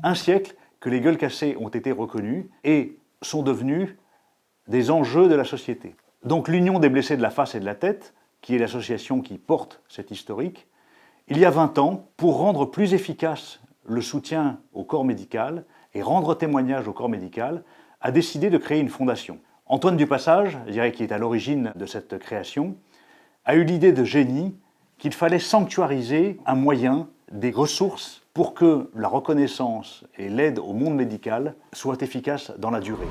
un siècle que les gueules cassées ont été reconnues et sont devenues des enjeux de la société. Donc l'Union des blessés de la face et de la tête, qui est l'association qui porte cet historique, il y a 20 ans, pour rendre plus efficace le soutien au corps médical et rendre témoignage au corps médical, a décidé de créer une fondation. Antoine Dupassage, je dirais qui est à l'origine de cette création, a eu l'idée de génie qu'il fallait sanctuariser un moyen, des ressources pour que la reconnaissance et l'aide au monde médical soient efficaces dans la durée.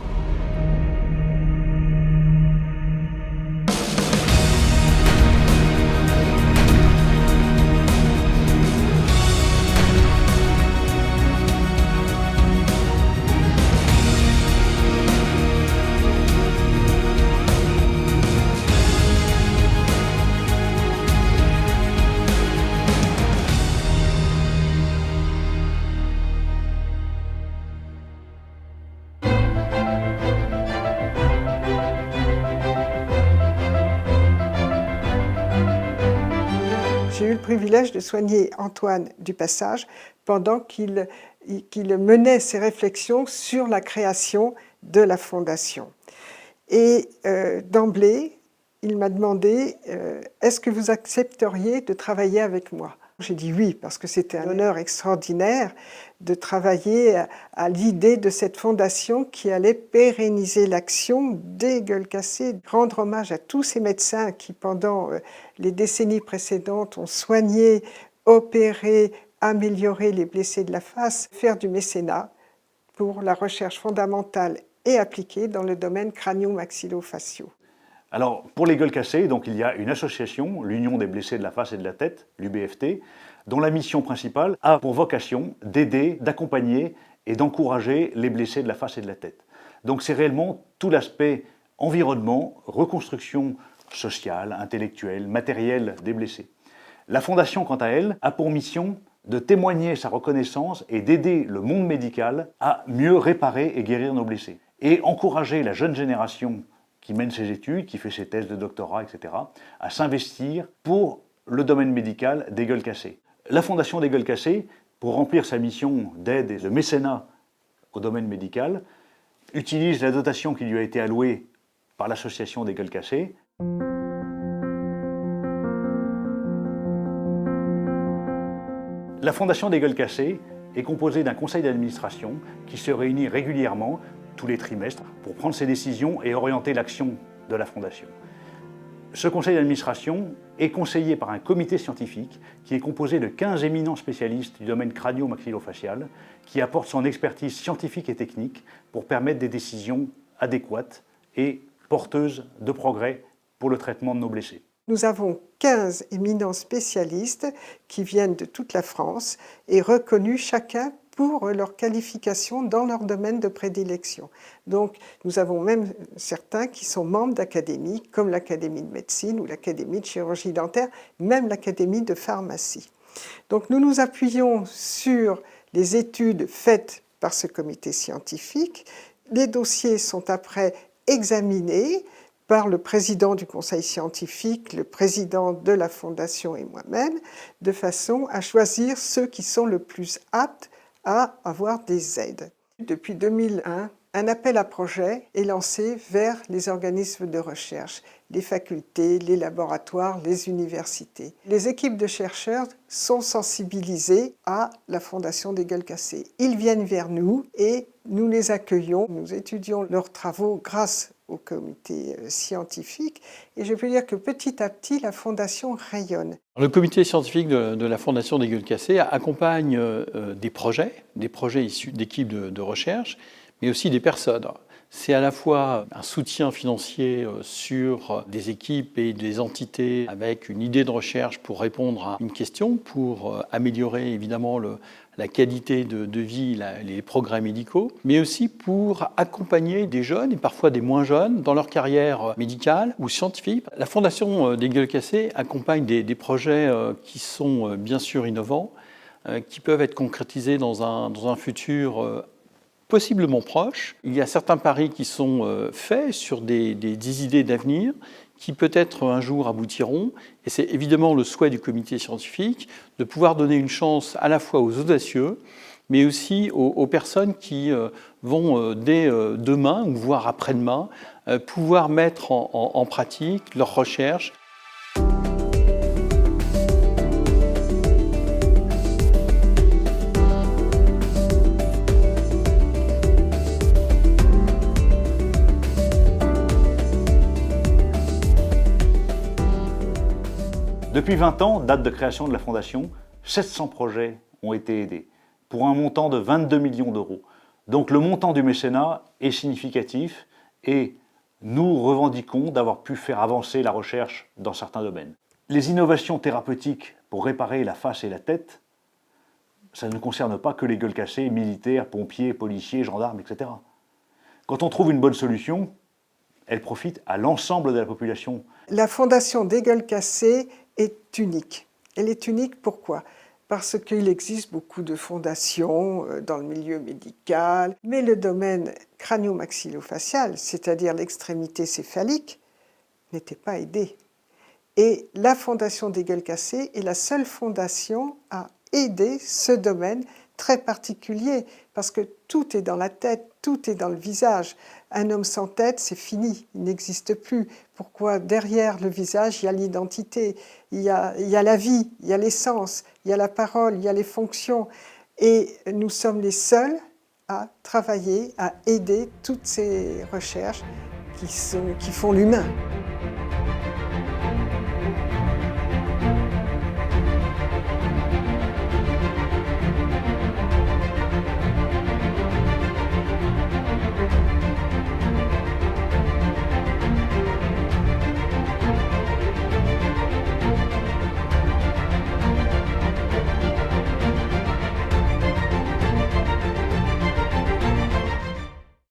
J'ai eu le privilège de soigner Antoine Dupassage pendant qu'il menait ses réflexions sur la création de la Fondation. Et d'emblée, il m'a demandé « Est-ce que vous accepteriez de travailler avec moi ?» J'ai dit oui, parce que c'était un honneur extraordinaire de travailler à l'idée de cette fondation qui allait pérenniser l'action des gueules cassées, rendre hommage à tous ces médecins qui, pendant les décennies précédentes, ont soigné, opéré, amélioré les blessés de la face, faire du mécénat pour la recherche fondamentale et appliquée dans le domaine crânio-maxillo-faciaux. Alors, pour les gueules cassées, donc, il y a une association, l'Union des blessés de la face et de la tête, l'UBFT, dont la mission principale a pour vocation d'aider, d'accompagner et d'encourager les blessés de la face et de la tête. Donc c'est réellement tout l'aspect environnement, reconstruction sociale, intellectuelle, matérielle des blessés. La Fondation, quant à elle, a pour mission de témoigner sa reconnaissance et d'aider le monde médical à mieux réparer et guérir nos blessés. Et encourager la jeune génération qui mène ses études, qui fait ses thèses de doctorat, etc., à s'investir pour le domaine médical des gueules cassées. La Fondation des gueules cassées, pour remplir sa mission d'aide et de mécénat au domaine médical, utilise la dotation qui lui a été allouée par l'Association des gueules cassées. La Fondation des gueules cassées est composée d'un conseil d'administration qui se réunit régulièrement tous les trimestres pour prendre ses décisions et orienter l'action de la Fondation. Ce conseil d'administration est conseillé par un comité scientifique qui est composé de 15 éminents spécialistes du domaine crânio-maxillofacial qui apportent son expertise scientifique et technique pour permettre des décisions adéquates et porteuses de progrès pour le traitement de nos blessés. Nous avons 15 éminents spécialistes qui viennent de toute la France et reconnus chacun pour leur qualification dans leur domaine de prédilection. Donc nous avons même certains qui sont membres d'académies comme l'Académie de médecine ou l'Académie de chirurgie dentaire, même l'Académie de pharmacie. Donc nous nous appuyons sur les études faites par ce comité scientifique. Les dossiers sont après examinés par le président du conseil scientifique, le président de la Fondation et moi-même, de façon à choisir ceux qui sont le plus aptes à avoir des aides. Depuis 2001, un appel à projet est lancé vers les organismes de recherche, les facultés, les laboratoires, les universités. Les équipes de chercheurs sont sensibilisées à la Fondation des gueules cassées. Ils viennent vers nous et nous les accueillons. Nous étudions leurs travaux grâce au comité scientifique et je peux dire que petit à petit la Fondation rayonne. Le comité scientifique de la Fondation des gueules cassées accompagne des projets issus d'équipes de recherche, mais aussi des personnes. C'est à la fois un soutien financier sur des équipes et des entités avec une idée de recherche pour répondre à une question, pour améliorer évidemment la qualité de vie, les progrès médicaux, mais aussi pour accompagner des jeunes et parfois des moins jeunes dans leur carrière médicale ou scientifique. La Fondation des gueules cassées accompagne des projets qui sont bien sûr innovants, qui peuvent être concrétisés dans un futur possiblement proche. Il y a certains paris qui sont faits sur des idées d'avenir qui peut-être un jour aboutiront. Et c'est évidemment le souhait du comité scientifique de pouvoir donner une chance à la fois aux audacieux mais aussi aux personnes qui vont dès demain, ou voire après-demain, pouvoir mettre en pratique leurs recherches. Depuis 20 ans, date de création de la Fondation, 700 projets ont été aidés, pour un montant de 22 millions d'euros. Donc le montant du mécénat est significatif et nous revendiquons d'avoir pu faire avancer la recherche dans certains domaines. Les innovations thérapeutiques pour réparer la face et la tête, ça ne concerne pas que les gueules cassées, militaires, pompiers, policiers, gendarmes, etc. Quand on trouve une bonne solution, elle profite à l'ensemble de la population. La Fondation des Gueules Cassées est unique. Elle est unique pourquoi ? Parce qu'il existe beaucoup de fondations dans le milieu médical, mais le domaine crânio-maxillofacial, c'est-à-dire l'extrémité céphalique, n'était pas aidé. Et la Fondation des Gueules Cassées est la seule fondation à aider ce domaine très particulier, parce que tout est dans la tête, tout est dans le visage. Un homme sans tête, c'est fini, il n'existe plus. Pourquoi ? Derrière le visage, il y a l'identité, il y a la vie, il y a l'essence, il y a la parole, il y a les fonctions. Et nous sommes les seuls à travailler, à aider toutes ces recherches qui font l'humain.